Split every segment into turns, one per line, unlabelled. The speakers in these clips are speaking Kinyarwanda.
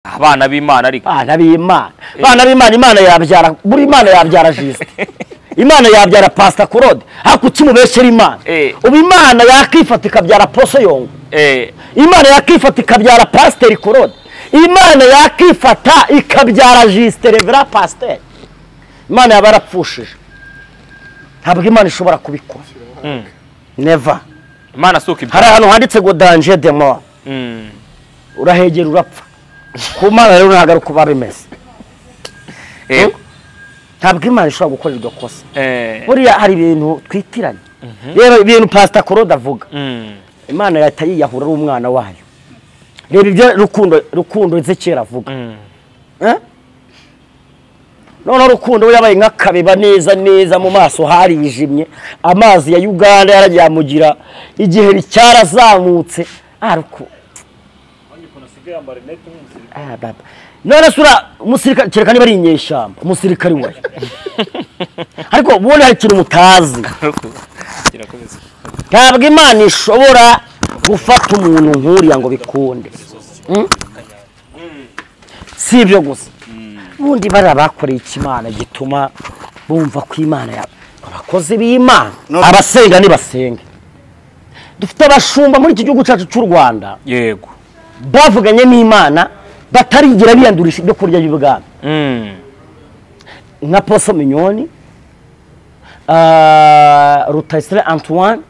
abana b'Imana ariko
abana b'Imana Imana yabyara buri Imana yabyara Juste Imana yabyara Pastor Claude hakuki mubeshera Imana ubu Imana yakifata ikabyara Poso Yongo Imana yakifata ikabyara Pastor Claude Imana yakifata ikabyara Juste Reverend Pastor Imana yabarapfushije ntabwo Imana ishobora kubikora never
Imana suka ibyo
hari ahantu handitse ngo danger de mort urahegera urapfa ku Mana rero ntagaruka babimeze ntabwo Imana ishobora gukora iryo kosa buriya hari ibintu twitiranye rero ibintu Pastor Claude avuga Imana yatayiyahura ari umwana wayo reba ibyo rukundo Ezekiel avuga none rukundo we yabaye nk'akabeba neza mu maso hari yijimye amazi ya Uganda yaragiye igihe cyarazamutse aruko none sura umusirikare kereka niba ari inyeshyamba umusirikare wayo ariko ubone hari ikintu mutazi ntabwo Imana ishobora gufata umuntu nk'uriya ngo bikunde si ibyo gusa ubundi barabakoreye ikimana gituma bumva ko Imana abakozi b'Imana abasenga nibasenge dufite abashumba muri iki gihugu cyacu cy'u Rwanda
yego
bavuganye n'Imana batarigira biyandurisha ibyo kurya by'ubwami nka Poso Mignoni Rutayisire Antoine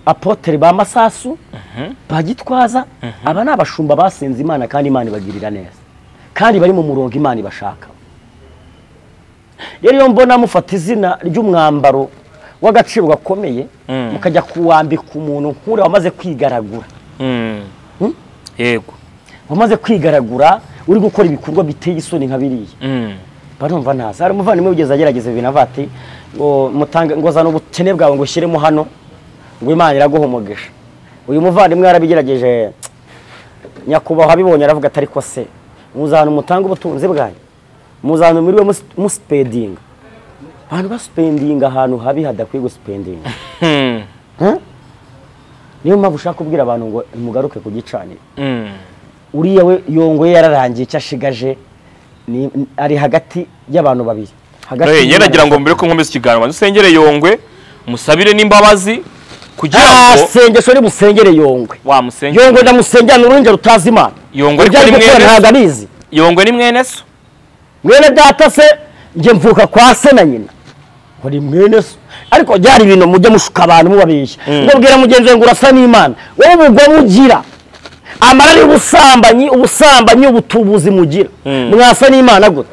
Apotre ba Masasu bagitwaza aba nabashumba basenze Imana kandi Imana ibagirira neza kandi bari mu murongo Imana ibashaka rero mbona mufata izina ry'umwambaro w'agaciro gakomeye mukajya kuwambika umuntu nkure wamaze kwigaragura
yego
wamaze kwigaragura uri gukora ibikorwa biteye isoni nka biriya barumva ntaza hari umuvandimwe ugeze agerageza ibintu avati ngo mutange ngo zana ubukene bwawe ngo shiremo hano ngo Imana iraguhomogesha uyu muvandimwe yarabigerageje nyakubaho abibonye aravuga atari ko se muzana umutanga ubutunzi bwanyu muzana muri we muspendinga abantu baspendinga ahantu habi hadakwiye guspendinga niyo mpamvu ushaka kubwira abantu ngo mugaruke ku gicaniro uriya we Yongo yararangiye cyashigaje ari hagati y'abantu babiri
hagati yeragira ngo mbere ko nkomeza ikiganiro dusengere Yongwe musabire n'imbabazi kugira ngo
sengesho ni musengere Yongwe
wa musengere
Yongwe ndamusengera n'urunje rutazi Imana
Yongwe ari
mwene
Yongwe ni mwene so
mwene data se nge mvuka kwa se na nyina kuri mwene so ariko byari ibintu mujye mushuka abantu mubabeshya ngo bwira mugenzi ngo urasa n'Imana wowe ubwo mugira amarari ubusambanyi ubutubuzi mugira mwasa n'Imana gute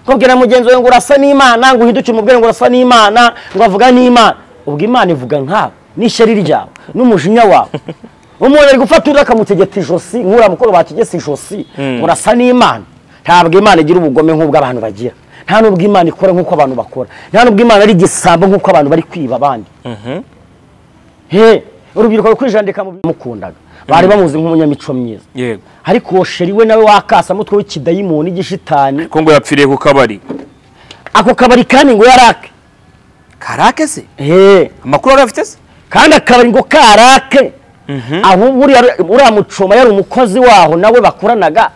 kubwira mugenzi ngo urasa n'Imana ngo uhinduke umubwire ngo urasa n'Imana ngo avuga n'Imana ubwo Imana ivuga nkawe n'ishyari ryawe n'umujinya wawe umuntu ari gufata undi akamutegeta ijosi nk'ura mukoro bategese ijosi urasa n'Imana ntabwo Imana igira ubugome nk'ubwo abantu bagira nta nubwo Imana ikora nk'uko abantu bakora nta nubwo Imana ari gisambo nk'uko abantu bari kwiba abandi urubyiruko rukwijandika mu mukundaga bari bamuzi nk'umunyamico myiza
yego
ariko sheri we nawe wakasa mutwe w'ikidayimoni gishitani
ko ngo yapfiriye ku kabari
ako kabari kandi ngo yarake
karake se
amakuru
arafite se
kandi akabari ngo karake aho uriya mucoma yari umukozi waho nawe bakoranaga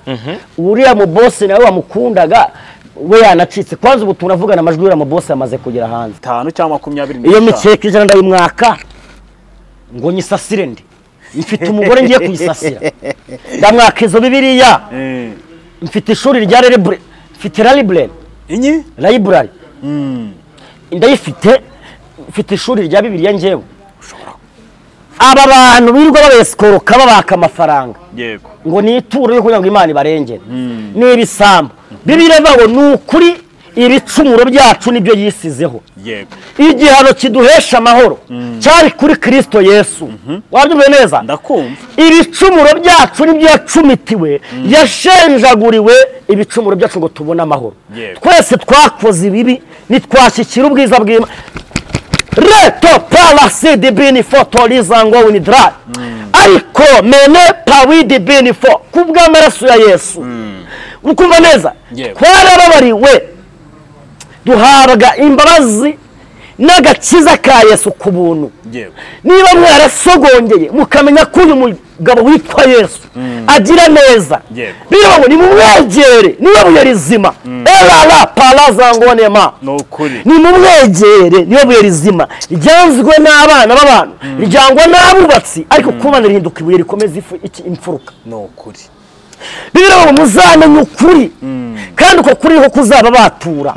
uriya mu boss nawe wamukundaga we yanacitse kwanza ubu tunavugana amajwi uriya mu boss yamaze kugera hanze
5 cyangwa 20
iyo mikeke ijana ndayimwaka ngo nyisasire ndi mfite umugore ngiye kuyisasira ndamwaka izo Bibiliya mfite ishuri rya library mfite library library ndayifite mfite ishuri rya Bibiliya ngewe aba bantu birirwa babeskoroka babaka amafaranga
yego
ngo ni ituro yo kugira ngo Imana ibarengere n'ibisambo Bibiliya bago n'ukuri ibicumuro byacu nibyo yisizeho
yego
igihano kiduhesha amahoro cyari kuri Kristo Yesu wabyumve neza
ndakumva
ibicumuro byacu nibyo yacumitiwe yashenjaguriwe ibicumuro byacu ngo tubone amahoro twese twakoze ibibi nitwashyikira ubwiza bw'Imana reto palase de benefo torizango winidra ariko mene pawidi benefo kubw'amaraso ya Yesu ukumva neza twarababariwe duhabwa imbabazi n'agakiza ka Yesu ku buntu niba mwarasogongeye mukamenya ko uyu umugabo witwa Yesu agira neza biro ni mumwegere niwe buye rizima elala palazangonema ni mumwegere niwe buye rizima ryanzwe n'abana b'abantu ryangwa n'abubatsi ariko kubana rihinduka ibuye rikomeza imfuruka
nokuri
biro muzamenye ukuri kandi uko kuri ho kuzaba batura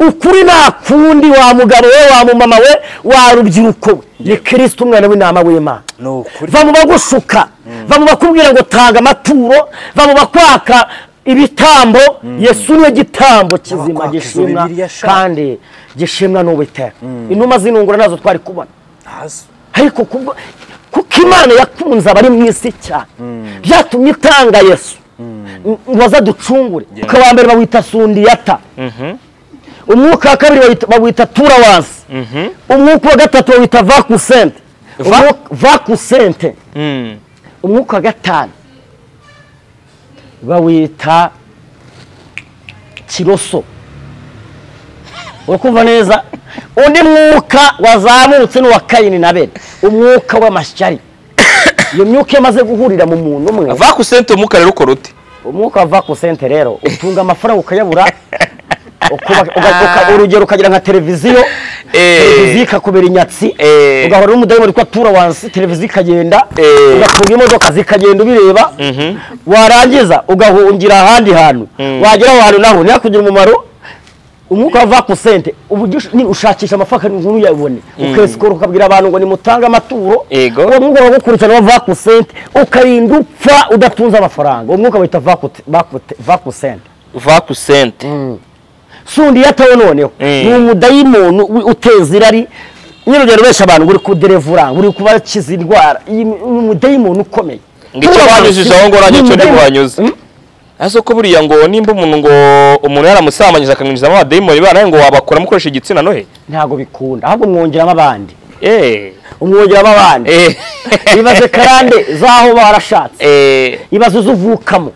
ukuri nakundi wa mugabo we wa mumama we wa rubyiruko ni Kristo umwana w'intama w'Imana bamu bagushuka bamu bakubwira ngo tanga amaturo bamu bakwaka ibitambo Yesu niwe gitambo kizima gishimwa kandi gishimwa n'Uwiteka inuma zinungura nazo twari kubona ariko kuko Imana yakunze abari mu isi cyane byatumye itanga Yesu waza ducungure ukaba mbere bawita sundiyata umwuka wa kabiri bawita turawansi umwuka wa gatatu bawita vakusente umwuka wa gatanu bawita kiroso urakumva neza undi mwuka wazamutse n'uwa Kayini na Abeli umwuka w'amashyari iyo myuka yamaze guhurira mu muntu umwe
vakusente umwuka rero ukora ute
umwuka wa vakusente rero utunga amafaranga ukayabura urugero ukagira nka televiziyo ikakubera inyatsi ugahora n'umudayimoni kwa tura wansi televiziyo ikagenda ugafunga imodoka zikagenda ubireba warangiza ugahungira ahandi hantu wagera aho hantu naho ntihakugira umumaro umwuka wa vakusente ushakisha amafaranga nkuru yabone ukesikora ukabwira abantu ngo nimutanga amaturo uwo mwuka wagukurikirana wa vakusente ukarinda upfa udatunze amafaranga umwuka wita vakusente sundi yatawe noneho ni umudayimoni uteza irari nyirugero besha abantu uri kuderevura uri kubakiza indwara umudayimoni ukomeye
ngicyo banyujije aho ngo racyo ndi banyuze aso ko buriya ngo nimba umuntu yaramusamanyije akamwinjiza mu badayimoni bana ngo wabakora mukoresha igitsina nohe
ntago bikunda ahubwo mwongeramo abandi umwongeramo abandi ibaze karande zaho barashatse ibaze uzuvukamo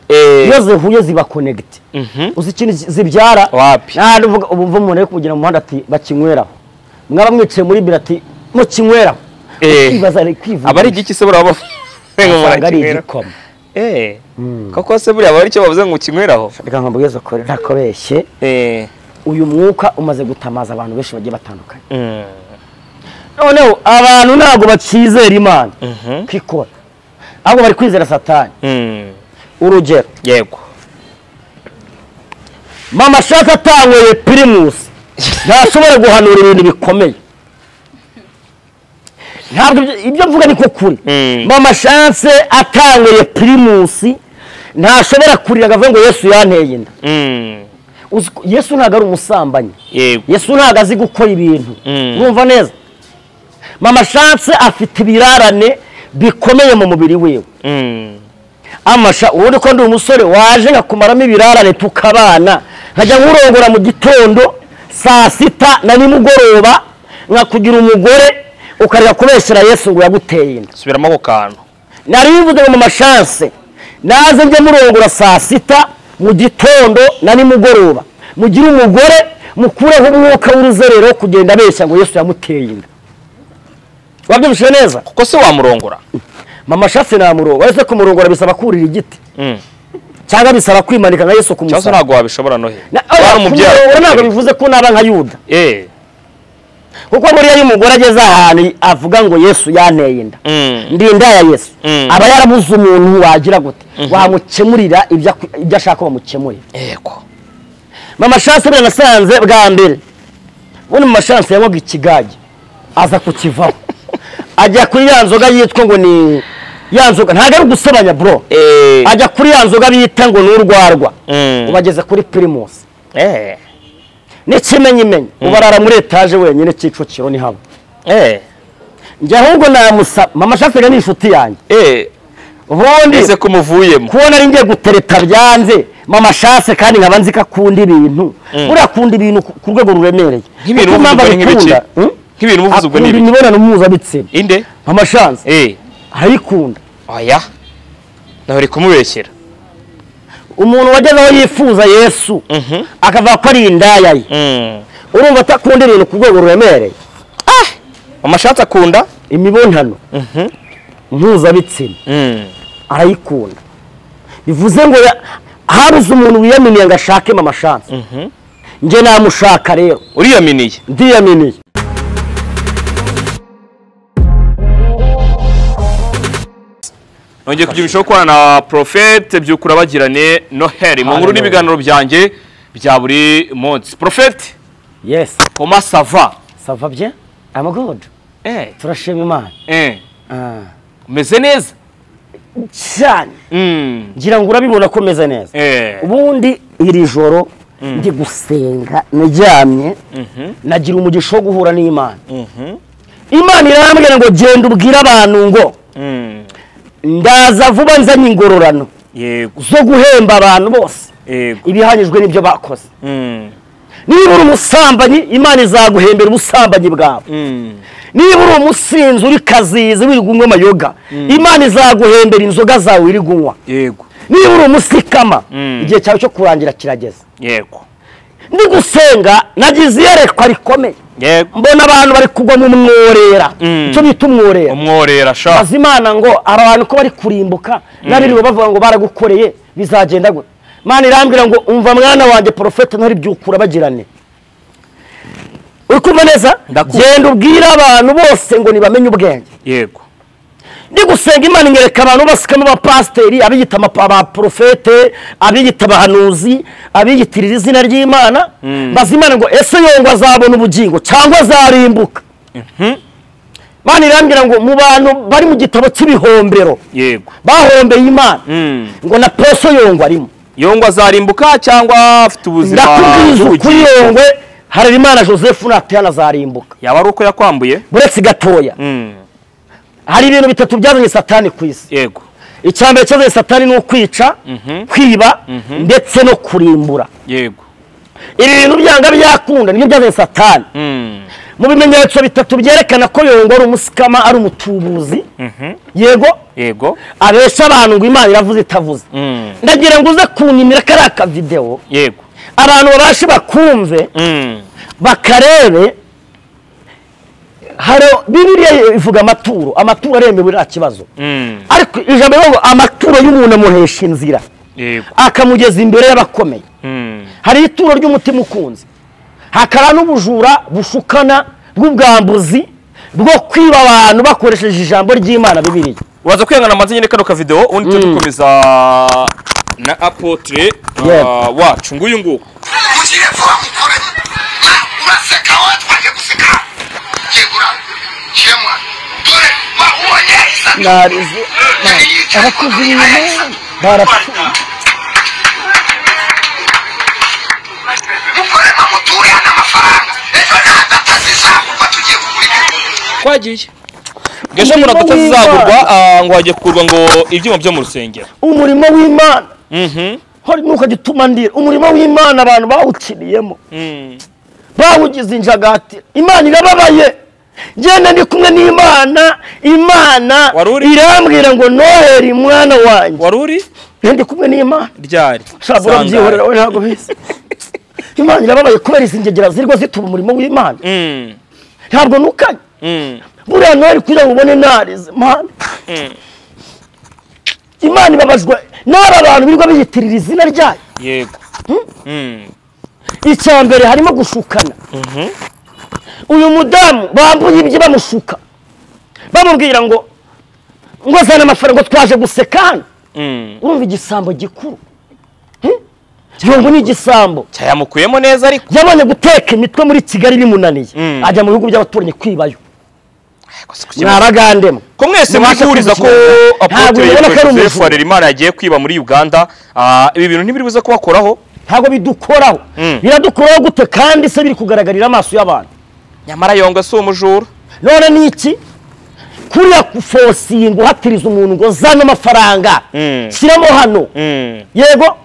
iyo zihuye ziba connect uzi ikintu zibyara nta uvuga ubumva umuntu ari kugira mu muhanda ati bakinyweraho mwaba mwicaye muri birati mu kinyweraho ibaza ari kwivuga
abari igiki se buraba
ari igikoma
koko se buriya bari cyo bavuze ngo kinyweraho
reka nkambugeze ko ntakobeshye uyu mwuka umaze gutamaza abantu benshi bagiye batandukanye noneho abantu ntago bakizera Imana kwikora ahubwo bari kwizera Satani urugero
yego
mama shaka atanyweye Primus ntashobora guhanura ibintu bikomeye ntabwo ibyo mvuga niko kuri mama chance atanyweye Primus ntashobora kurira agavuga ngo Yesu yanteye inda Yesu ntago ari umusambanyi Yesu ntago azi gukora ibintu urumva neza mama chance afite ibirarane bikomeye mu mubiri wiwe amasha ubundi ko ndi umusore waje ngakumaramo ibirarane tukabana nkajya nkurongora mu gitondo saa sita na nimugoroba nkakugira umugore ukarira kubeshera Yesu ngo yaguteye inda
subiramo ko kantu
nari bivuze ngo mama chance naze nje murongora saa sita mu gitondo na nimugoroba mugira umugore mukureho umwuka w'uruzerero kugenda abeshya ngo Yesu yamuteye inda wabyumvise neza
kuko se wamurongora
mama chance namurongora ese kumurongora bisaba kurira igiti cyangwa bisaba kwimanika nka Yesu kumusaba
cyangwa ntago wabishobora nohe
bari umubyara ntago bivuze ko naba nka Yuda kuko buriya y'umugore ageze ahantu avuga ngo Yesu yanteye inda ndinda ya Yesu aba yarabuze umuntu wagira gute wamukemurira ibyo ashaka bamukemurira
yego
mama chance bya nasanze bwa mbere ubundi mama chance yanywaga ikigage aza kukivaho ajya kuri ya nzoga yitwa ngo ni ya nzoga ntago ari gusebanya bro ajya kuri ya nzoga bita ngo n'urwarwa ubageze kuri Primus n'ikimenyimenyi ubarara muri etage wenyine Kicukiro ni habo njye ahubwo namusa mama chance ni inshuti yanjye ubundi
ese kumuvuyemo
kubona ari ngiye gutereta byanze mama chance kandi nkaba nzi ko akunda ibintu urakunda ibintu ku rwego ruremereye
nk'ibintu uvuze ubwo
n'ibintu imibonano mpuzabitsina
inde
mama chance arayikunda
oya nawe uri kumubeshyera
umuntu wageze aho yifuza Yesu akavuga ko ari indaya ye urumva atakunda ibintu ku rwego ruremereye
mama chance akunda
imibonano mpuzabitsina arayikunda bivuze ngo habuze umuntu wiyaminiye ngo ashake mama chance nje namushaka rero
uriyaminiye
ndiyaminiye
nongeye kugira ibishoboka kubana na Prophète byukura bagirane Noheli mu nkuru n'ibiganiro byanjye bya buri munsi. Prophète,
yes,
comment ça va?
Ça va bien? I'm good. Turashima Imana.
Umeze neza?
Cyane. Ngira ngo urabibona ko meze neza. Ubundi iri joro ndi gusenga najyamye nagira umugisho wo guhura n'Imana. Imana irambwira ngo genda ubwira abantu ngo ndaza vuba nzanye ingororano zo guhemba abantu bose ibihanyijwe n'ibyo bakoze. Niba uri umusambanyi Imana izaguhembera ubusambanyi bwawe. Niba uri umusinzi uri kazizi wiri gunywa amayoga Imana izaguhembera inzoga zawe wiri gunywa. Niba uri umusikama igihe cyawe cyo kurangira kirageze. Ndi gusenga nagize yerekwa rikomeye. Mbona abantu bari kugwa mu mworera. Cyo bita umworera.
Umworera sha.
Bazimana ngo abantu ko bari kurimbuka nabiriwe bavuga ngo baragukoreye bizagenda gute. Mana irambwira ngo umva mwana wanjye Prophète ntari byukura bagirane. Uri kumva neza? Genda ubwira abantu bose ngo nibamenye ubwenge.
Yego.
Ndi gusenga Imana ingereka abantu basikamo ba pasteri abiyita ba Prophète abiyita abahanuzi abiyitirira izina ry'Imana bazimana ngo ese yongwa azabona ubugingo cyangwa azarimbuka. Mana irambwira ngo mu bantu bari mu gitabo cy'ibihombero
yego
bahombeye Imana ngo na Poso yongwa arimo.
Yongwa azarimbuka cyangwa afite ubuzima
kuri Yongwe hari Imana Joseph natana azarimbuka.
Yaba ari uko yakwambuye
buretse gatoya. Hari ibintu bitatu byazanye Satani ku isi.
Yego.
Icyambere cyazanye Satani no kwica, kwiba ndetse no kurimbura.
Yego.
Ibi bintu byanga byakunda nibyo byazanye Satani. Mu bimenyetso bitatu byerekana ko Yongwe ari umusikama ari umutubuzi. Yego.
Yego.
Abesha abantu ngo Imana iravuze itavuze. Ndagira ngo uze kunyimira karaka video.
Yego.
Abantu babashe bakumve bakarebe. Haro Bibiliya ivuga amaturo aremewe nta kibazo. Ariko ijambo ngo amaturo y'umuntu amuhesha inzira.
Yego.
Akamugeza imbere y'abakomeye. Hari ituro ry'umutima ukunze. Hakara n'ubujura bushukana bw'ubwambuzi bwo kwiba abantu bakoresheje ijambo ry'Imana Bibiliya.
Waza kwiyangana amaze nyine kano ka video undi tukomeza na Apotre wacu nguyu nguko.
Narize abakozi b'Imana barapfuye.
Kwagiye Gesho umuntu adatazagurwa ngo ajye kurwa ngo ibyuma byo mu rusengero.
Umurimo w'Imana hari nuko gituma ndira umurimo w'Imana abantu bawuciriyemo bawugize injagati. Imana irababaye. Genda ndi kumwe n'Imana irambwira ngo Noheli mwana wanjye
waruri
ndi kumwe n'Imana
ryari
shabura byihorera we ntago bise. Imana irababaye kubera izingegera zirwo zituba umurimo w'Imana. Ntabwo nukanye buriya Noheli kugira ngo ubone narize Mana. Imana ibabajwe n'aba bantu birirwa biyitirira izina ryayo.
Yego.
Icyambere harimo gushukana. Uyu mudamu bambuye ibyo bamushuka bamubwira ngo zana amafaranga twaje guseka hano. Urumva igisambo gikuru. Yongo ni igisambo
cyayamukuyemo neza ariko
yabonye guteka imitwe muri Kigali bimunaniye ajya mu bihugu by'abaturanyi kwibayo. Naragandemo
ko mwese mwihuriza ko Apotre Joseph Harerimana yagiye kwiba muri Uganda. Ibi bintu ntibiri buze kubakoraho.
Ntago bidukoraho. Biradukoraho gute kandi se biri kugaragarira amaso y'abantu.
Nyamara Yongwe si umujura.
None niki kuriya kufosinga uhatiriza umuntu ngo zana amafaranga shyiramo hano. Yego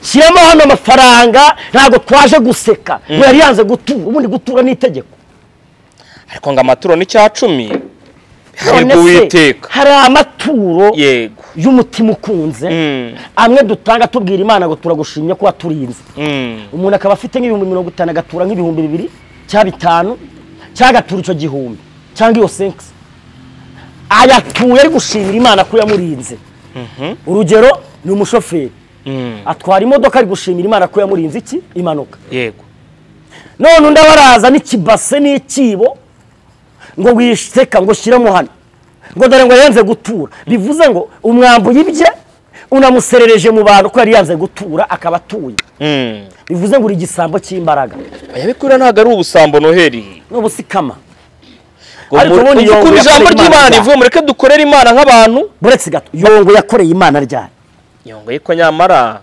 shyiramo hano amafaranga ntago twaje guseka ngo yari yanze gutura. Ubundi gutura n'itegeko
ariko ngo amaturo ni cya 10 hari Uwiteka.
Hari amaturo
yego
y'umutima ukunze amwe dutanga tubwira Imana ngo turagushimye ko waturinze. Umuntu akaba afite nk'ibihumbi 50 agatura nk'ibihumbi 2 cyangwa 5 cyagatura ico gihumbi cyangwa iyo 5 ayatuye ari gushimira Imana ko yamurinze. urugero ni umushoferi atwara imodoka ari gushimira Imana ko yamurinze iki impanuka
yego
none undi abaraza n'ikibase n'ikibo ngo wiseka ngo shiramo hano ngo dore ngo yanze gutura bivuze ngo umwambuye ibye unamuserereje mu bantu ko yari yanze gutura akaba atuye bivuze ngo uri igisambo cy'imbaraga
yabikura ntago ari ubusambo Noheli
n'ubusikama
ariko ubundi yongo ijambo ry'Imana rivuye mureke dukorera Imana nk'abantu
buretse gato yongo yakoreye Imana ryari
yongo yiko nyamara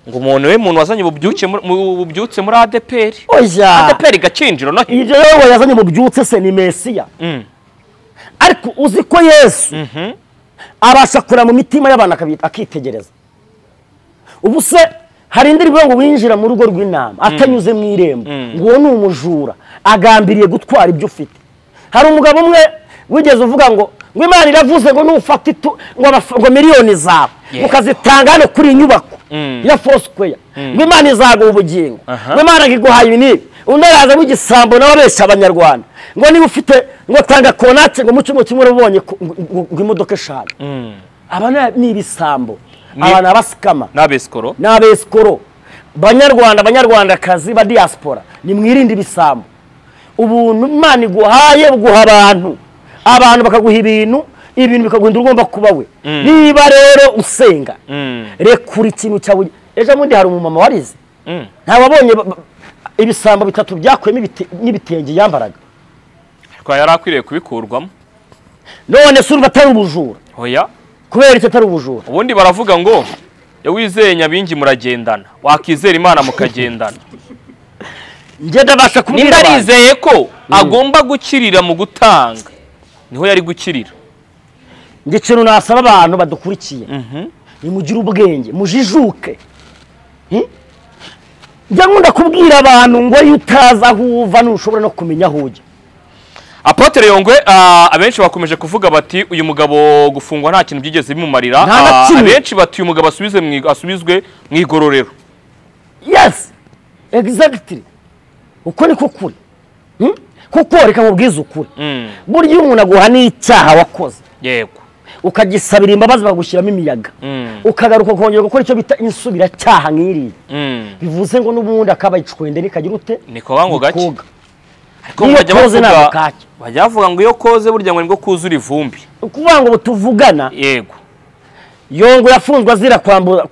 ngo umuntu wazanye bubyutse muri ADPR ADPR gacinjiro no
ibyo yongo yazanye bubyutse se ni Mesiya ariko uzi ko Yesu abasha kura mu mitima y'abantu akitegereza ubu se hari indirimbo ngo winjira mu rugo rw'intama atanyuze mu irembo ngo ni umujura agambiriye gutwara ibyo ufite hari umugabo umwe wigeze uvuga ngo Imana iravuze ngo nufata ngo miliyoni zawe ukazitanga hano kuri inyubako ya Foursquare ngo Imana izaguha ubugingo ngo Imana iguhaye ibinini unaraza w'igisambo n'ababesha abanyarwanda ngo niba ufite ngo tanga konate ngo mucyo kimwe ubonye ngo imodoka eshanu abana ni ibisambo abana abasikama n'abeskoro banyarwandakazi ba diaspora ni mwirinde ibisambo ubuntu Imana iguhaye buguha abantu bakaguha ibintu bikaguhindura ugomba kuba we niba rero usenga rekura ikintu cyawe ejo mundi hari umumama warize nta wabonye ibisambo bitatu byakwemo n'ibitenge yambaraga
ariko yari akwiriye kubikurwamo
none surumva atari ubujura
oya
kubera icyo atari ubujura
ubundi baravuga ngo iyo wizeye Nyabingi muragendana wakizera Imana mukagendana
ngenda basha kubwira
abantu ndarizeye ko agomba gukirira mu gutanga niho yari gukirira
ngiciro nasaba abantu badukurikiye nimugire ubwenge mujijuke njya nkunda kubwira abantu ngo yutaza aho uva nushobora no kumenya aho ujya
Apotre Yongwe abenshi bakomeje kuvuga bati uyu mugabo gufungwa nta kintu byigeze bimumarira abenshi bati uyu mugabo asubizwe mu igororero
yes exactly uko niko kuri kuko reka mubwiza ukuri burya umuntu aguha n'icyaha wakoze
yego
ukagisabira imbabazi bagushyiramo imiyaga ukagaruka kongera gukora icyo bita insubira cyaha nk'iri bivuze ngo n'ubundi akabayicwende nikagira ute
niko bango gake
ariko
bajya bavuga ngo iyo koze burya ngo nibwo kuzura ivumbi
ukuvuga ngo tuvugana
yego
Yongo yafunzwe azira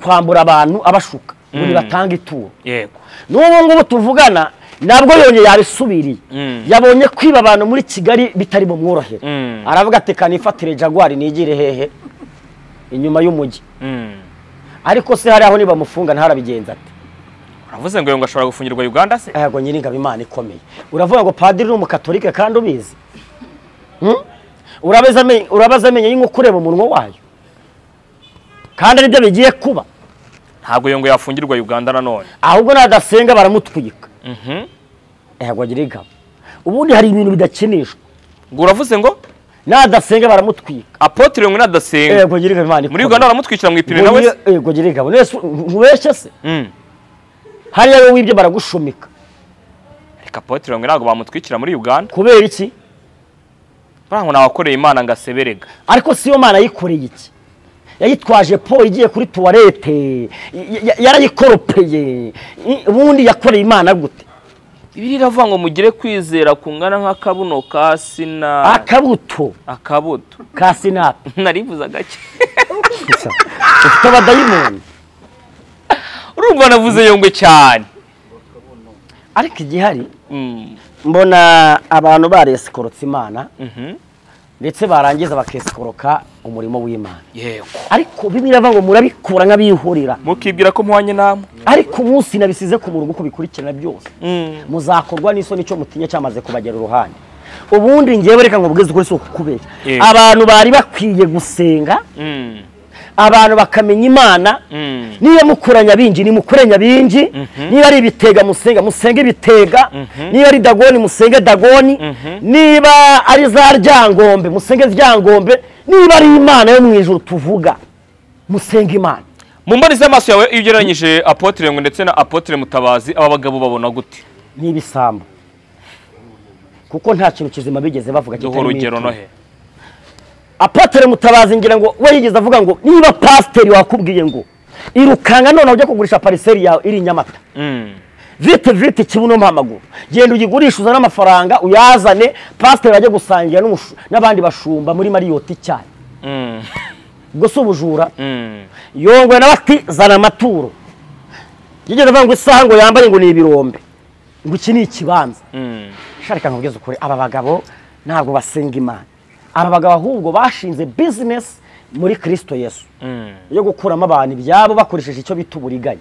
kwambura abantu abashuka ngo batanga ituro
yego
n'ubu ngubu tuvugana nabwo yonye yabisubiriye yabonye kwiba abantu muri Kigali bitari mu mworohere aravuga ati kanifatire Jaguar nigire hehe inyuma y'umujyi ariko se hari aho niba mufunga ntarabigenza ati
uravuze ngo Yongo ashobora gufungirwa Uganda se
yego nyiringa Imana ikomeye uravuga ngo padiri n'umukatolika kandi ubizi urabaza amenye y'inko kureba umunwa wayo kandi aribyo bigiye kuba
ntabwo Yongo yafungirwa Uganda nanone
ahubwo nadasenga baramutwika yego nyiringa ubundi hari ibintu bidakinishwa
ngo uravuze ngo
nadasenga baramutwika
Apotre Yongwe nadasenga
yego nyiringa Imana
muri Uganda baramutwikira mu ipine nawe
yego nyiringa nkubeshye se hariya wowe ibyo baragushumika
reka Apotre Yongwe ntabwo bamutwikira muri Uganda
kubera iki
barango nawakoreye Imana ngaseberega
ariko siyo Mana yikoreye iki yayitwaje po igiye kuri toilette yarayikoropeye ubundi yakoreye Imana gute
Bibiri iravuga ngo mugire kwizera kungana nk'akabuno ka sina
akabuto ka sinapi
narivuza gake
ufite abadayimoni
urumva navuze Yongwe cyane
ariko igihari mbona abantu baresikorotse Imana ndetse barangiza bakesikoroka umurimo w'Imana
yego
ariko bibiravuga ngo murabikura nk'abihurira
mukibwira ko muhanye namwe
ariko umunsi nabisize ku murongo uko bikurikirana byose muzakorwa n'isoni cyo mutinya cyamaze kubagera uruhande ubundi ngewe reka ngo bwize ukuri so kubera abantu bari bakwiye gusenga abantu bakamenya Imana niba mukuranya binji ni mukuranya binji niba ari ibitega musenge ibitega niba ari dagoni musenge dagoni niba ari za ryangombe musenge ryangombe niba ari Imana yo mu ijuru tuvuga musenge Imana
mu mboni z'amaso yawe iyo ugereranyije Apotre Yongwe ndetse na Apotre Mutabazi aba bagabo babona gute
ni ibisambo kuko nta kintu kizima bigeze bavuga
kitari urugero nohe
Apotre Mutabazi ngira ngo we yigeze avuga ngo niba pasiteri wakubwiye ngo irukanga none ujye kugurisha pariseri yawe iri Nyamata vite kibuno mpamaguru genda uyigurisha uzana amafaranga uyazane pasiteri ajye gusangira n'abandi bashumba muri Mariyoti cyane gusa ubujura Yongwe nabati zana amaturo yigeze avuga ngo isaha ngo yambaye ngo ni ibirombe ngo iki ni ikibanza sharika nkubwiza ukuri aba bagabo ntabwo basenga Imana aba bagabo ahubwo bashinze business muri Kristo Yesu yo gukuramo abantu ibyabo bakoresheje icyo bita uburiganya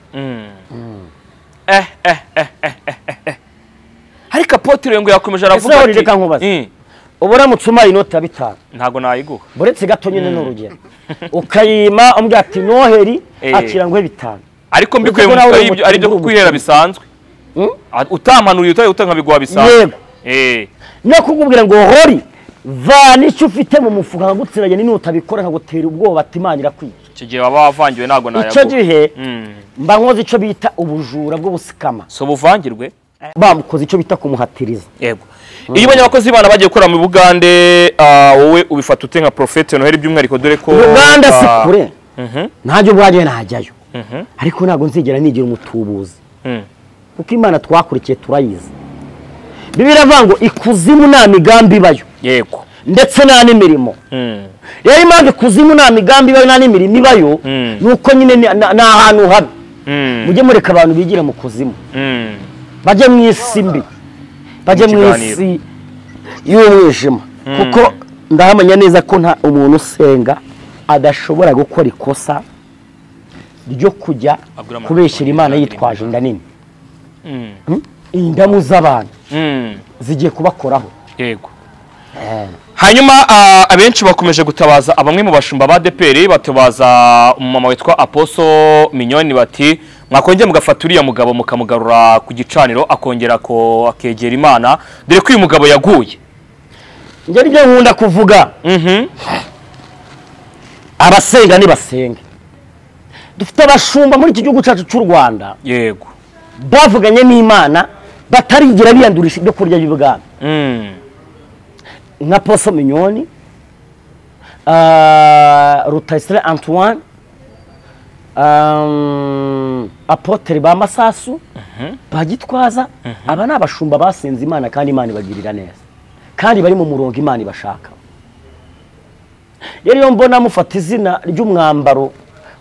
ariko Apotre ngo yakomeje aravuga
ati reka nkubaze uburamutse umaye inoti ya 5
ntago nayiguha
buretse gato nyine n'urugero ukayima umbya ati Noheri akira ngo 5 ariko
mbikuye mu kayi ibyo ari byo kukwihera bisanzwe utamanuriye utankabigwa bisanzwe
no kugubwira ngo hori vana icyo ufite mu mufuka ngutsiranye n'utabikora nkagutera ubwoba ati Imana irakwiye
icyo gihe baba bavangiwe ntago nayago
icyo gihe mba nkoze icyo bita ubujura bwo busikama
so buvangirwe
bamukoze icyo bita kumuhatiriza
yego iyo abanyabakozi bana bagiye gukora mu Bugande wowe ubifata ute nka Prophete Noheli by'umwihariko dore ko
Uganda sikure ntajye bwaje najyayo ariko ntago nzigera nigira umutubuzi kuko Imana twakurikiye turayizi Bibiliya avuga ngo ikuzimu nta migambi bayo
yego
ndetse nta n'imirimo rero impamvu ikuzimu nta migambi bayo nta n'imirimo ibayo nuko nyine ni ahantu habi mujye mureka abantu bigira mu kuzimu bajye mu isi mbi bajye mu isi y'umwijima kuko ndahamanya neza ko nta umuntu usenga adashobora gukora ikosa ryo kujya kubeshyira Imana yitwaje inda nini indamu z'abantu zigiye kubakoraho
yego hanyuma abenshi bakomeje gutabaza abamwe mu bashumba ba DPR batabaza umumama witwa Apostle Mignoni bati mwakongeye mugafata uriya mugabo mukamugarura ku gicaniro akongera ko akegera Imana dore ko uyu mugabo yaguye
nge nibyo nkunda kuvuga abasenga ni basenge dufite abashumba muri iki gihugu cyacu cy'u Rwanda
yego
bavuganye n'Imana batarigira biyandurisha ibyo kurya by'ubwami nka Apostle Mignoni Rutayisire Antoine Apotre ba Masasu bagitwaza aba nabashumba basenze Imana kandi Imana ibagirira neza kandi bari mu murongo Imana ibashaka rero mbona mufata izina ry'umwambaro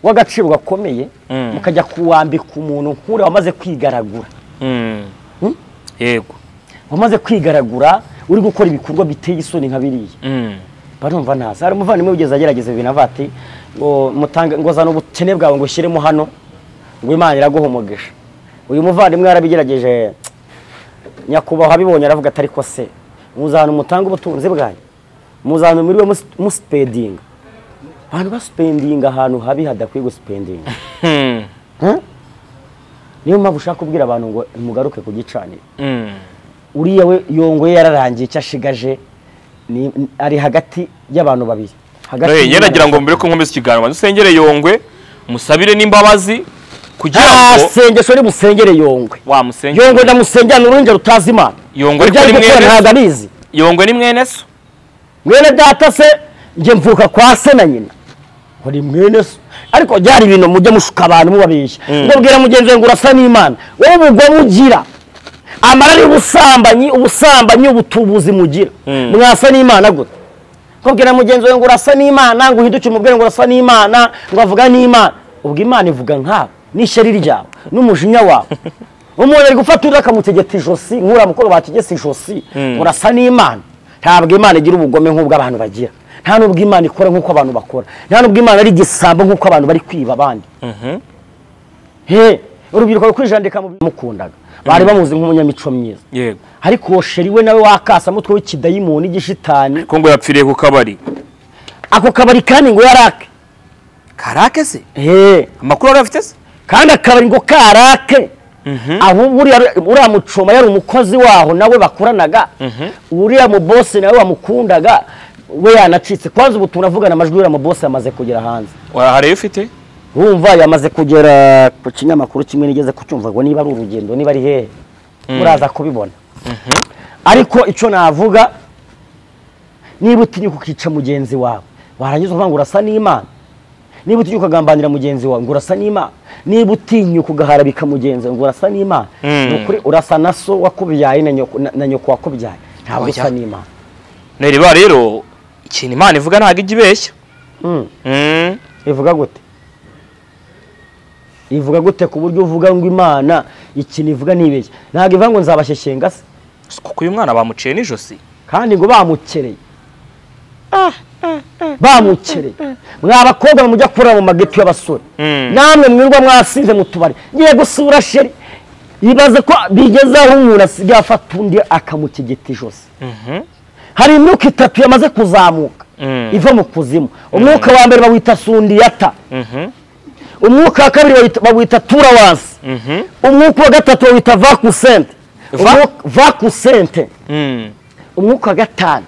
w'agaciro gakomeye mukajya kuwambika umuntu nkure wamaze kwigaragura
yego
wamaze kwigaragura uri gukora ibikorwa biteye isoni nka biriya barumva ntaza hari umuvandimwe ugeze agerageza ibintu avati ngo mutange ngo zana ubukene bwawe ngo ushyiremo hano ngo Imana iraguhumugisha uyu muvandimwe yarabigerageje nyakubahwa abibonye aravuga atari ko se muzana umutanga ubutunzi bwanyu muzana muri we muspendinga abantu baspendinga ahantu habi hadakwiye guspendinga niyo mpamvu ushaka kubwira abantu ngo mugaruke ku gicaniro uriya we Yongwe yararangiye icyo ashigaje ari hagati y'abantu babiri
hagati yaragira ngo mbere ko nkomeza ikiganiro dusengere Yongwe musabire n'imbabazi kugira ngo
sengesho ni musengere Yongwe
wa musengere
Yongwe ndamusengera n'uruhinja rutazi Imana
Yongwe ari
mwene
Yongwe ni mwene so
mwene data se nge mvuka kwa se na nyina kuri mwene so ariko byari ibintu mujye mushuka abantu mubabeshya ndabwira mugenzi ngo urasa n'Imana wowe ubwo mugira amara ni ubusambanyi ubutubuzi mugira mwasa n'Imana gute kubwira mugenzi ngo urasa n'Imana ngo uhiduke umubwire ngo urasa n'Imana ngo avuga n'Imana ubwo Imana ivuga nkabo n'ishyari ryawe n'umujinya wawe umuntu ari gufata uri akamutegeta ijosi nkura mukoro bategese ijosi urasa n'Imana ntabwo Imana igira ubugome nk'ubwo abantu bagira nta nubwo Imana ikora nk'uko abantu bakora nta nubwo Imana ari gisambo nk'uko abantu bari kwiba abandi urubyiruko rukwijandika mu mukundaga bari bamuzi nk'umunyamico myiza
yego
ariko sheri we nawe wakasa mutwe w'ikidayimoni igishitani
ko ngo yapfiriye ku kabari
ako kabari kandi ngo yarake
karake se amakuru arafite se
kandi akabari ngo karake aho uriya mucoma yari umukozi waho nawe bakuranaga uriya mu boss nawe wamukundaga we yanacitse kwanza ubu turavugana amajwi uriya mu boss yamaze kugera hanze
warahare ufite
urumva yamaze kugera ku kinyamakuru kimwe nigeze kucyumva ngo niba ari urugendo niba ari hehe muraza kubibona ariko icyo navuga niba utinyuka ukica mugenzi wawe warangiza uvuga ngo urasa n'Imana. Niba utinyuka ukagambanira mugenzi wawe ngo urasa n'Imana, niba utinyuka ugaharabika mugenzi wawe ngo urasa n'Imana, nukuri urasa na so wakubyaye na nyoko wakubyaye, ntabwo usa n'Imana.
Neriba rero ikintu Imana ivuga ntabwo ijya ibeshya.
Ivuga gute? Ivuga gute ku buryo uvuga ngo Imana ikintu ivuga nibeshya? Ntabwo ivuga ngo nzabasheshenga se.
Kuko uyu mwana bamuciye n'ijosi
kandi ngo bamukereye. Bamukereye. Mwa bakobwa mujya kurara mu mageto y'abasore. Namwe mwirwa mwasinze mu tubari. Ngiye gusura sheri. Ibaze ko bigezaho umuntu asigaye afata undi akamukigita ijosi. Hari imyuka 3 yamaze kuzamuka iva mu kuzimu. Umwuka wa mbere bawita sundiyata. Umwuka wa kabiri bawita turawansi. Umwuka wa gatatu bawita vakusente. Vakusente. Umwuka wa gatanu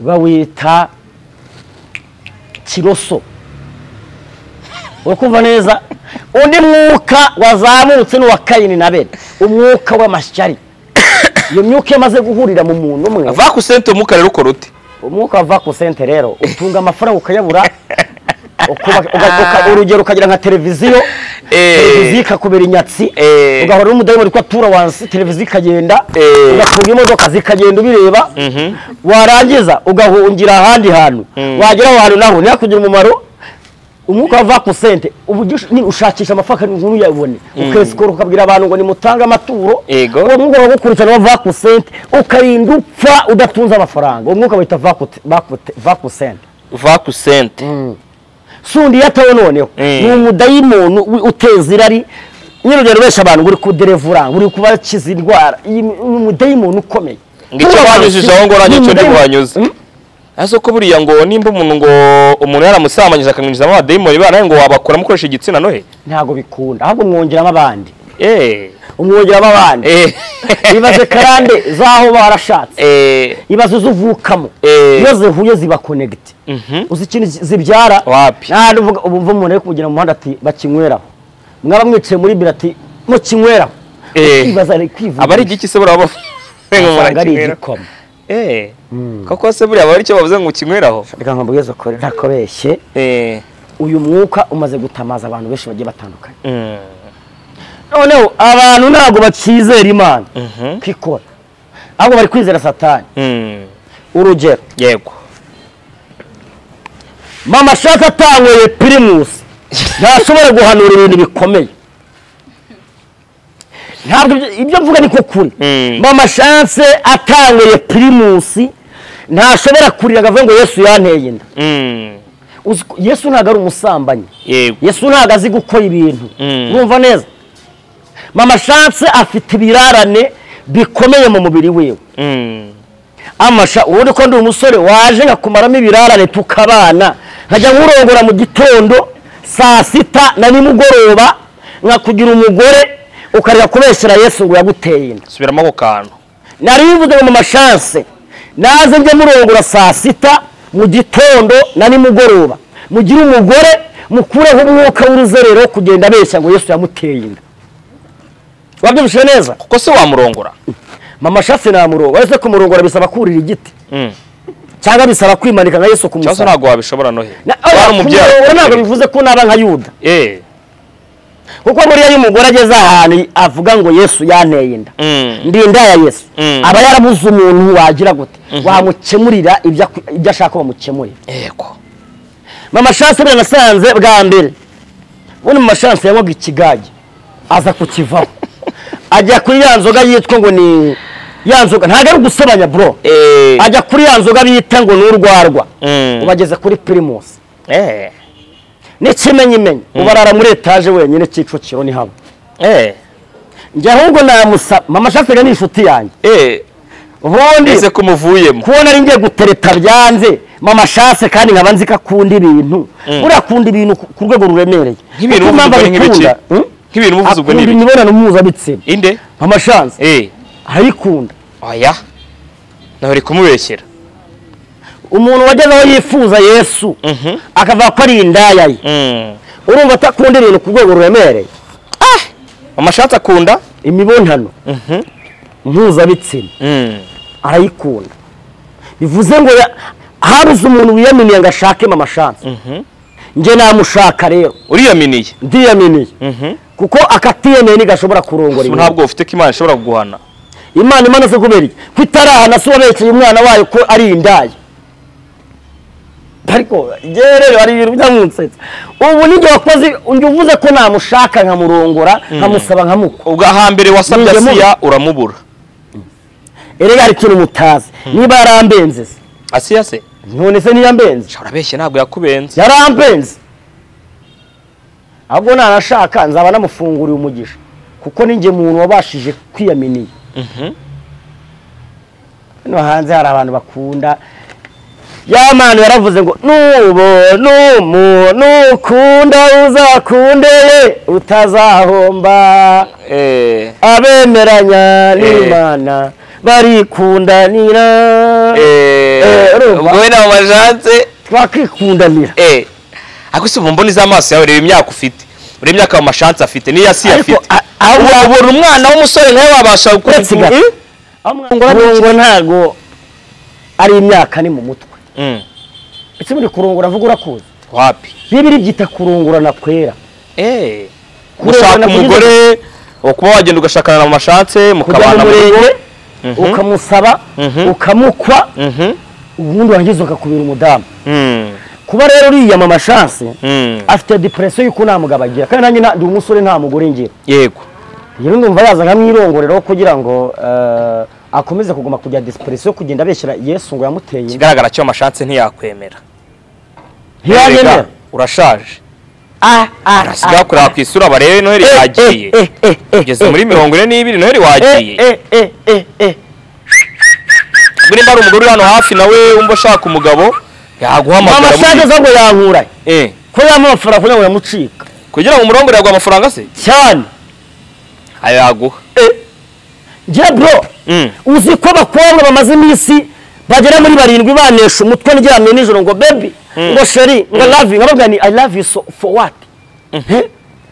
bawita kiroso. Urakumva neza? Undi mwuka wazamutse n'uwa Kayini na Abeli, umwuka w'amashyari. Iyo myuka yamaze guhurira mu muntu umwe.
Vakusente umwuka rero ukora ute?
Umwuka wa vakusente rero utunga amafaranga ukayabura. Urugero ukagira nka televiziyo, televiziyo ikakubera inyatsi, ugahora n'umudayimoni kwa tura wansi, televiziyo ikagenda, ugafunga imodoka zikagenda ubireba, warangiza ugahungira ahandi hantu, wagera aho hantu naho ntihakugira umumaro. Umwuka wa vakusente ni ushakisha amafaranga nkuru yabone, ukesikora ukabwira abantu ngo nimutanga amaturo. Uwo mwuka wagukurikirana wa vakusente ukarinda upfa udatunze amafaranga. Umwuka wita vakusente.
Vakusente.
Sundi yatawe noneho ni umudayimoni uteza irari. Nyirugero besha abantu uri kuderevura, uri kubakiza indwara. Umudayimoni ukomeye.
Ngicyo banyujije aho ngora nicyo ndibanyuze. Aso ko buriya ngo nimba umuntu yaramusamanyije akamwinjizamo abadayimoni bana ngo wabakora mukoresha igitsina nohe.
Ntago bikunda, ahubwo mwongeramo abandi. Umwongeramo abandi. Ibaze karande zaho barashatse. Ibaze uzuvukamo. Iyo zihuye ziba connect. Uzi ikintu zibyara
wapi?
Uvuga ubumva umuntu ari kugira mu muhanda ati bakinyweraho. Mwaba mwicaye muri birati mu kinyweraho. Ibaze ari kwivuga.
Abari igiki se buraba
ari igikoma.
Koko se buriya bari cyo bavuze ngo kinyweraho.
Reka nkambugeze ko ntakobeshye. Uyu mwuka umaze gutamaza abantu benshi bagiye batandukanye. Noneho abantu ntago bakizera Imana kikora, ahubwo bari kwizera Satani. Urugero,
yego,
Mama Chance atanyweye Primus ntashobora guhanura ibintu bikomeye. Ntabwo ibyo mvuga niko kuri. Mama Chance atanyweye Primus ntashobora kurira agavuga ngo Yesu yanteye inda. Yesu ntago ari umusambanyi. Yesu ntago azi gukora ibintu. Urumva neza? Mama Chance afite ibirarane bikomeye mu mubiri wiwe. Amasha ubundi ko ndi umusore waje ngakumaramo ibirarane tukabana, nkajya nkurongora mu gitondo saa 6 na nimugoroba, nkakugira umugore ukarya kubeshera Yesu ngo yaguteye inda.
Subiramo ko kantu.
Nari bivuze ngo Mama Chance naze nje murongora saa 6 mu gitondo na nimugoroba, mugira umugore mukureho umwuka w'uruzerero kugenda abeshya ngo Yesu yamuteye inda. Wabyumvise neza?
Kuko se wamurongora.
Mama Chance namurongora, ese kumurongora bisaba kurira igiti. Cyangwa bisaba kwimanika nka Yesu kumusaba.
Cyangwa ntago wabishobora nohe.
Wari umubyara. Ntago bivuze ko naba nka Yuda. Kuko buriya y'umugore ageze ahantu avuga ngo Yesu yanteye inda. Ndi inda ya Yesu. Aba yarabuze umuntu wagira gute. Wamukemurira ibyo ashaka bamukemurira.
Yego.
Mama Chance nasanze bwa mbere. Ubundi Mama Chance yabaga ikigage. Aza kukivaho. Ajya kuri yanzoga yitwa ngo ni yanzoga, ntago ari gusebanya bro. Ajya kuri yanzoga bita ngo n'urwarwa. Ubageze kuri Primus. N'ikimenyimenyi ubarara muri etage wenyine Kicukiro ni habo. Njye ahubwo namusa Mama Chance ni inshuti yanjye. Ubundi
ese kumuvuyemo
kubona ari ngiye gutereta byanze Mama Chance kandi nkaba nzi kakunda ibintu. Urakunda ibintu ku rwego ruremereye.
Nk'ibintu nk'ibiki. Nk'ibintu muvuze ubwo nibi.
Imibonano mpuzabitsina.
Inde?
Mama Chance. Arayikunda.
Oya. Naho uri kumubeshyera.
Umuntu wageze aho yifuza Yesu akavuga ko ari indaya ye. Urumva atakunda ibintu ku rwego ruremereye.
Mama Chance akunda
imibonano mpuzabitsina. Arayikunda. Bivuze ngo habuze umuntu wiyaminiye ngo ashake mama chance nje namushaka rero
uriyaminiye
ndiyaminiye kuko akatiyemeye ntigashobora kurongora
ntabwo ufite ko Imana ishobora kuguhana
Imana se kubera iki kwitarahana se wabekeye umwana wayo ko ari indaye ariko rero ari ibintu byamunsetsa ubu nijye wakoze uvuze ko namushaka nkamurongora nkamusaba nkamuko
ubwo hambere wasabye Asiya uramubura
erega ari kintu mutazi niba yarambenze
Asiya se
none se niyambenze
urabeshye ntabwo yakubenze
yarambenze ahubwo nanashaka nzaba namufunguriye umugisha kuko ninjye muntu wabashije kwiyaminiye no hanze hari abantu bakunda ya Mana yaravuze ngo nukunda uzakunde utazahomba abemeranya n'Imana barikundanira
ubwo we nawe majance
twakikundanira
akose ubumboni z'amaso yawe reba imyaka ufite ureba imyaka mu chance afite niyo Asiya afite ubona umwana w'umusore nawe wabasha
gukora ngo ntago ari imyaka ni mu mutwe ese muri kurungura avuga urakuze
wapi
bibiri byita kurungurana kwera
gushaka umugore kuba wagenda ugashakana na mama chance mukabana
murenge ukamusaba ukamukwa ubundi wangize ukakubira umudamu kuba rero uriya mama chance afite depression yuko namugabagira kandi nanjye ndi umusore nta mugore ngira
yego
rero ndumva yaza nkamwirongorero kugira ngo akomeze kuguma kujya depression kugenda abeshyira Yesu ngo yamuteye
kigaragara cyo amashanse ntiyakwemera
ntiyanyemera
urashaje arasiga kuraba ku isura barebe Noheli yagiye ugeze muri 42 Noheli wagiye buri mbara umugore hano hafi nawe umba shaka umugabo yaguhamagara
mama shaka ngo yankura ko yamafaranga kugira ngo yamucika
kugira ngo umurongore yagwa amafaranga se
cyane
ayaguha
je bro uzi ko bakobwa bamaze imisi bagera muri 7 banesha umutwe ndyamye nijoro ngo baby ngo sheri ngo love you ngabagani I love you so for what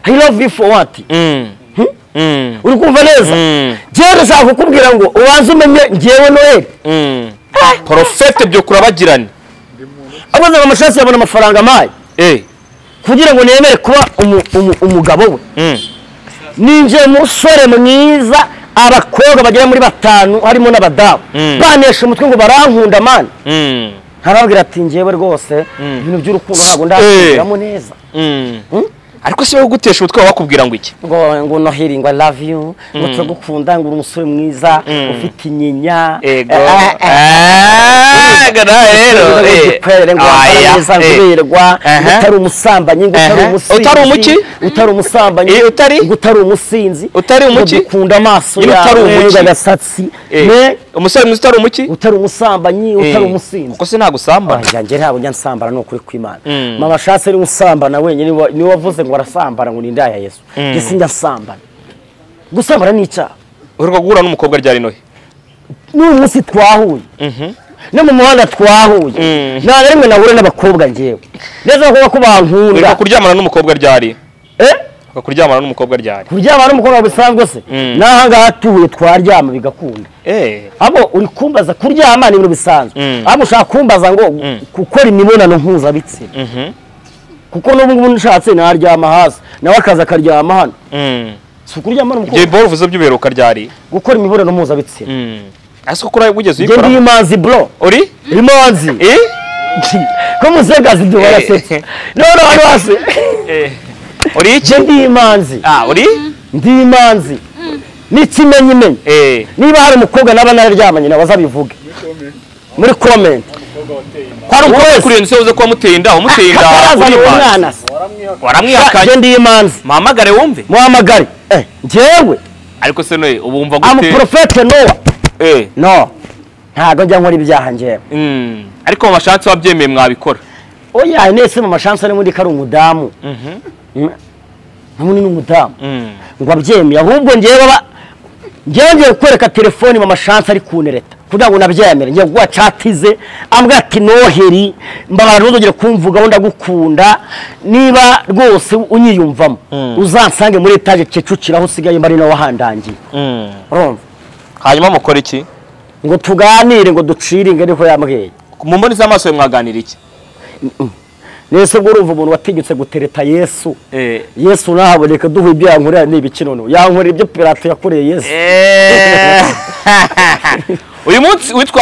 I love you for what uri kumva neza je ndashaka kukubwira ngo ubanze umenye ngewe Noel
profete byo kurabagirana
abaza amashasi yabona amafaranga mayi kugira ngo nemere kuba umugabo we ninje musore mwiza abakobwa bagera muri 5 harimo n'abadamu banesha umutwe ngo barankunda man harabwira ati ngewe rwose ibintu by'urukundo ntabwo ndakubwiramo neza
ariko se gutesha umutwe wakubwira ngo iki
ngo Noheli ngo I love you ngo turagukunda ngo uri umusore mwiza ufite inyinya utari umusambanyi ngo utari umusambanyi utari umusinzi
utari umuki
ukunda amaso yawe n'agasatsi
umusore mwiza utari umuki
utari umusambanyi utari umusinzi
kuko se ntagusambana
njye ntabwo njya nsambana no kuri kw'Imana mama shase ari usambana wenyine ni wavuze ngo arasambana ngo ninda ya Yesu gese njya nsambana gusambana ni icyaha
uruko guhura n'umukobwa ryari Nohe
n'umunsi twahuye no mu muhanda twahuye nta rimwe nahure n'abakobwa ngewe neza ko bankunda
uriko kuryamana n'umukobwa ryari kuryamana n'umukobwa ryari
kuryamana n'umukobwa bisanzwe se naha hatuye twaryama bigakunda abo uri kumbaza kuryama ni ibintu bisanzwe abo ushaka kumbaza ngo gukora imibonano mpuzabitsina kuko n'ubu nshatse naryama hasi nawe akaza akaryama hano si ukuryama n'umukobwa
je uvuze by'uberuka ryari
gukora imibonano mpuzabitsina
ariko kuri ugeze uyikora
ndi imanzi bro
uri
imanzi ko musegazi duhora se no hasi
uri iki
ndi imanzi
uri
ndi imanzi n'ikimenyimenyi niba hari umukobwa naba naryamanye nawe azabivuge muri comment
kwari umukobwa kuri nse uze kwa muteye inda umuteye inda uri
umwana
waramwihakanye
ndi imanzi
muhamagare wumve
muhamagare njyewe
ariko se noye ubumva gute
am prophet Noah no ntago njya nkora ibyaha njyewe
ariko mu mashansi wabyemeye mwabikora
oya nese mu mashansi ari muri kari umudamu ntamuni n'umudamu ngo abyemeye ahubwo njyewe kwereka telefoni mu mashansi ari kunereta kugira ngo nabyemere njye gwa chatize ambwa ati Noheli mbabara ntuzongere kumvuga ngo ndagukunda niba rwose unyiyumvamo uzansange muri etage Kicukiro aho usigaye mbari nawe wahandangiye urumva
hanyuma mukora iki
ngo tuganire ngo duciringe ariko yambwiye
mu mboni z'amaso mwaganira iki
nese ubwo urumva umuntu watinyutse gutereta Yesu Yesu nahaboneka duhuye ibyo yankorera n'ibiki none yankorera ibyo Pilato yakoreye Yesu
uyu munsi witwa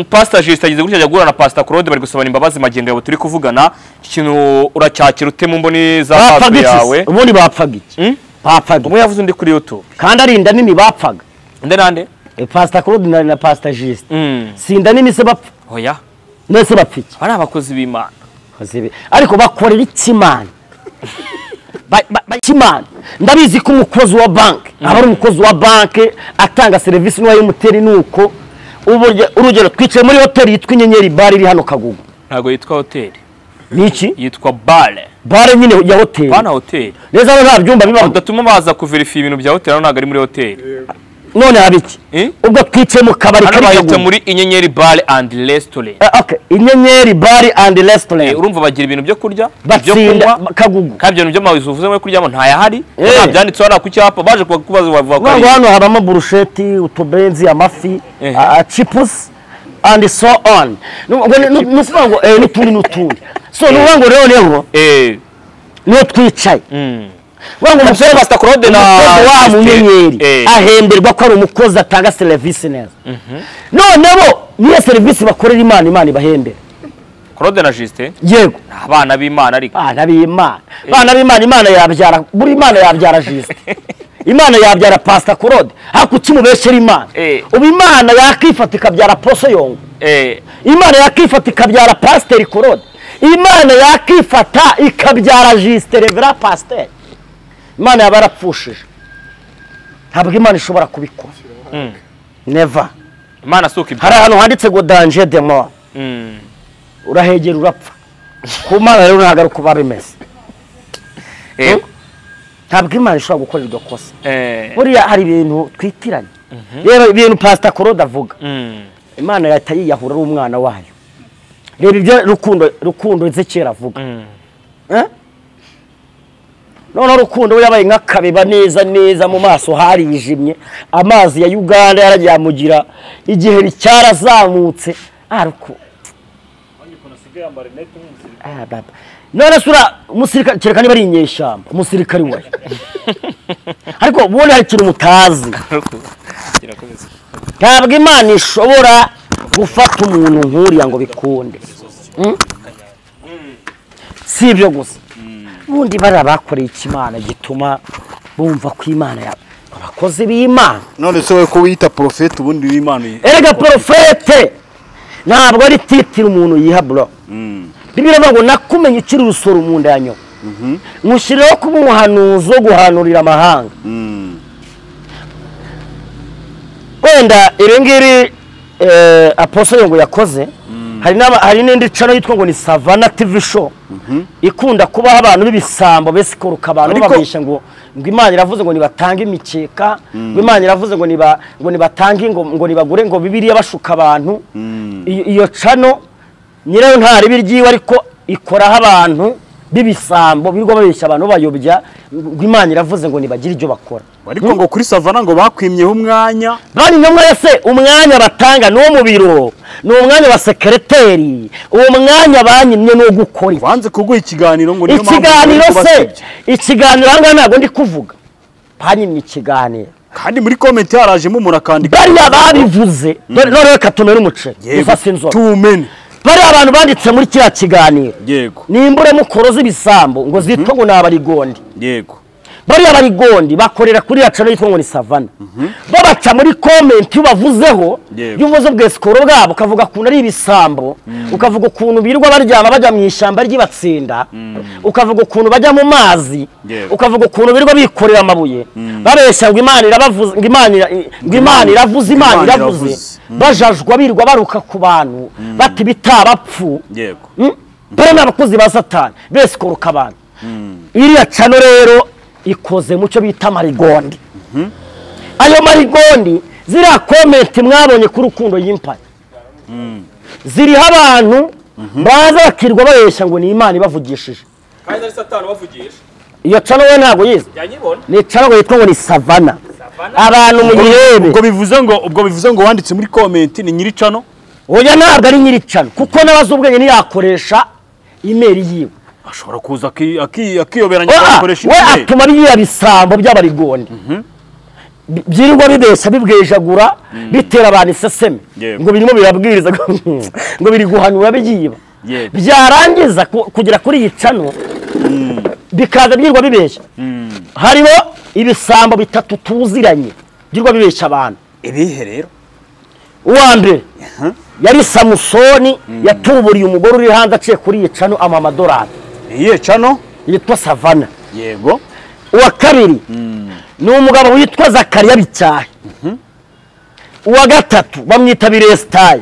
Pastor Justin agize gutya ajya guhura na Pastor Claude bari gusabana imbabazi magengo yabo turi kuvugana ikintu uracyakira ute mu mboni za Pastor yawe
ubundi bapfaga iki bapfaga
umwe yavuze undi kuri YouTube
kandi ari inda nini bapfaga
nande
Pastor Claude na Pastor Justin sinda nini se bapfa
oya
nese bapfiki
ari abakozi b'Imana
ariko bakorera ikimana ikimana ndabizi ko umukozi wa banki aba ari umukozi wa banki atanga serivisi n'uwa muteri nuko urugero twicaye muri hoteli yitwa Inyenyeri Bar iri hano Kagugu
ntago yitwa hoteli
niki
yitwa bare
nyine ya hoteli
bana hoteli
neza nta byumba bibaho
udatuma baza kuverify ibintu bya hoteli ntago ari muri hoteli
none habiki ubwo twicaye mu kabari
kari muri Inyenyeri Bar and Restaurant
okay Inyenyeri Bar and Restaurant
urumva bagira ibintu byo kurya
byo kunywa Kagugu
kabyo ibintu byo mawizo uvuze muri kuryamo nta yahari byanditse hara ku cyapa baje kubaza bavuga
ko hano habamo burusheti utubenzi amafi chips and so on nuvuga n'utundi so nuvuga rero niyo twicaye wangu musore Pastor Claude na wa Munyenyeri ahemberwa ko ari umukozi atanga service neza none bo niyo service bakorera Imana ibahembera
Claude na Justin
yego
abana b'Imana ariko
abana b'Imana Imana yabyara buri Imana yabyara Justin Imana yabyara Pastor Claude hakuki mubeshera Imana ubu Imana yakifata ikabyara Apostle Yongo Imana yakifata ikabyara Pastor Claude Imana yakifata ikabyara Justin Reverend Pastor Imana yabarapfushije ntabwo Imana ishobora kubikora never
Imana suka ibyo
hari hano handitse ngo danger de mort urahegera urapfa ku Mana rero ntagaruka babimeze ntabwo Imana ishobora gukora iryo kosa buriya hari ibintu twitiranye rero ibintu Pastor Claude avuga Imana yatayiyahura ari umwana wayo reba ibyo rukundo Ezekiel avuga none rukundo we yabaye nk'akabeba neza mu maso hari yijimye amazi ya Uganda yaragiye igihe cyarazamutse ariko none sura umusirikare kereka niba ari inyeshyamba umusirikare we ariko ubone hari ikintu mutazi ntabwo Imana ishobora gufata umuntu nk'uriya ngo bikunde si ibyo gusa ubundi bari abakoreye ikimana gituma bumva ko Imana abakozi b'Imana
none se we ko wita profete ubundi w'Imana
erega profete ntabwo ari titira umuntu yiha bro Bibiliya ngo nakumenye ukiri urusoro mu nda ya nyoko mushyirireho kuba umuhanuzi wo guhanurira amahanga wenda ibingiri Apostle Yongo yakoze hari n'indi channel yitwa ngo ni Savannah TV show ikunda kubaho abantu b'ibisambo besikoruka abantu babisha ngo Imana iravuze ngo nibatange imikeka ngo Imana iravuze ngo nibatange ngo nibagure ngo Bibiliya bashuka abantu iyo channel nyirayo ntari biryiwe ariko ikoraho abantu bibisambo birwa babeshya abantu bayobya ngo Imana iravuze ngo nibagire ibyo bakora
ariko ngo kuri Savannah ngo bakwimyeho umwanya
bani nyamwe yese umwanya batanga no mu biro no umwanya wa secretary uwo mwanya banyimye no gukora
wanze kuguha ikiganiro ngo niyo
ikiganiro se ikiganiro hanga ntago ndi kuvuga banyimye ikiganiro
kandi muri comment yarajemo umuntu akandika
bari ababivuze none reka tumere umuce ufase inzo
tumene
bari abantu banditse muri kiriya kiganiro
yego
nimbure mukoroza ibisambo ngo zitwa ngo nabarigondi
yego
bari abarigondi bakorera kuri ya channel yitwa ngo ni Savannah babaca muri comment yubavuzeho yuvuze bw'eskoro bwabo ukavuga kuntu ari ibisambo ukavuga ukuntu birirwa baryama bajya mu ishyamba ry'ibatsinda ukavuga ukuntu bajya mu mazi ukavuga ukuntu birirwa bikorera amabuye babeshya ngo Imana irabavuze ngo Imana iravuze Imana iravuze bajajwa birirwa baruka ku bantu bati bitabapfu
yego
bare n'abakozi ba Satani besikoroka abantu iriya channel rero ikoze mucyo bita marigondi ayo marigondi zira comment mwabonye ku rukundo y'impaya ziriho abantu baza bakirwa babeshya ngo ni Imana ibavugishije
kandi ari Satani bavugisha
iyo channel we ntago yize
yanyibona
ni channel yitwa ngo ni Savannah abantu mu girebe
ubwo bivuze ngo wanditse muri comment ni nyiri channel
oya ntabwo ari nyiricano kuko nabaza ubwenge ntiyakoresha imeri yiwe
ashobora kuza akiyoberanya
we
agakoresha
atuma biriya bisambo by'abarigondi byirirwa bibeshya bibwejagura bitera abantu iseseme ngo birimo birabwiriza ngo biri guhanura bigiba byarangiza kugera kuri iyi cano bikaza byirirwa bibeshya hariho ibisambo bitatu tuziranye byirirwa bibeshya abantu
ibihe rero
uwa mbere yari Samusoni yatuburiye umugore uri hanze aciye kuri iyi cano amadolari
iyihe cano
yitwa Savana
yego
uwa kabiri ni umugabo witwa Zakariya Bicyahe uwa gatatu bamwita Biresitayi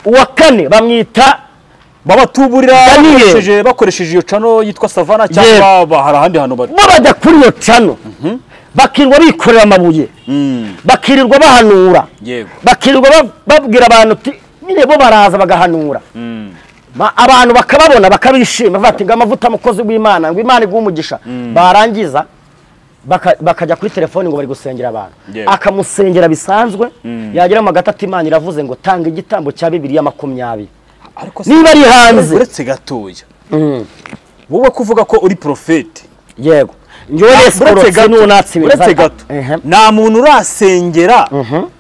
uwa kane bamwita
babatuburira bakoresheje iyo cano yitwa Savana cyangwa hari ahandi hantu
bajya kuri iyo cano bakirirwa bikorera amabuye bakirirwa bahanura bakirirwa babwira abantu uti nyine bo baraza bagahanura abantu bakababona bakabishima bati ngo amavuta mukozi w'Imana ngo Imana iguhe umugisha barangiza bakajya kuri telefone ngo bari gusengera abantu akamusengera bisanzwe yagira mu gatatu Imana iravuze ngo tanga igitambo cya Bibiliya 20 niba ari hanze
uretse gatoya wowe kuvuga ko uri profete
yego uretse
gato nta muntu urasengera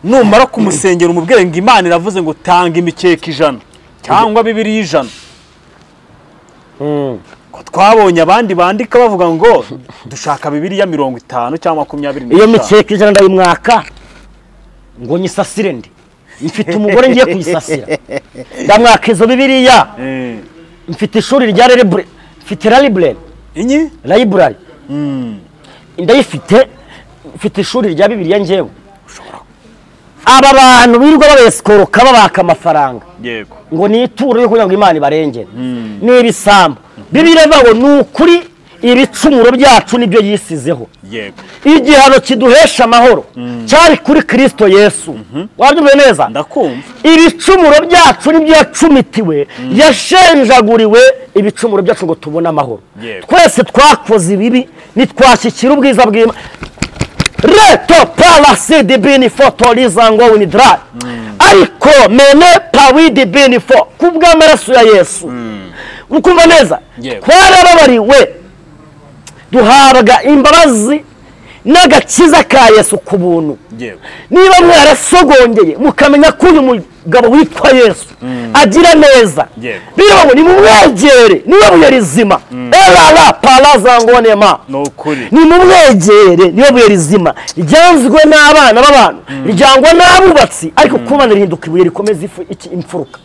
numara kumusengera umubwire ngo Imana iravuze ngo tanga imikeka 100 cyangwa Bibiliya 100 ko twabonye abandi bandika bavuga ngo dushaka Bibiliya 50 cyangwa 25
iyo mikeka 100 ndayimwaka ngo nyisasire ndi mfite umugore ngiye kuyisasira ndamwaka izo Bibiliya mfite ishuri rya library mfite library ndayifite mfite ishuri rya Bibiliya ngewe aba bantu birirwa babeskoroka babaka amafaranga
yego
ngo ni ituro yo kugira ngo Imana ibarengere ni ibisambo Bibiliya bago nukuri ibicumuro byacu nibyo yisizeho
yego
igihano kiduhesha amahoro cyari kuri Kristo Yesu wabyumve neza
ndakumva
ibicumuro byacu nibyo yacumitiwe yashenjaguriwe ibicumuro byacu ngo tubone amahoro twese twakoze ibibi nitwashyikira ubwiza bw'Imana reto palase de benifoto lizango winidra ariko mene pawidi benifo kubw'amaraso ya Yesu ukumva neza twarababariwe duhabwa imbabazi n'agakiza ka Yesu ku buntu niba mwarasogongeye mukamenya ko uyu mugabo witwa Yesu agira neza birabo ni mumwegere niwe buye rizima elala palaza ngonema ni mumwegere niwe buye rizima ryanzwe n'abana b'abantu ryangwa n'abubatsi ariko kubana rihinduka ibuye rikomeza imfuruka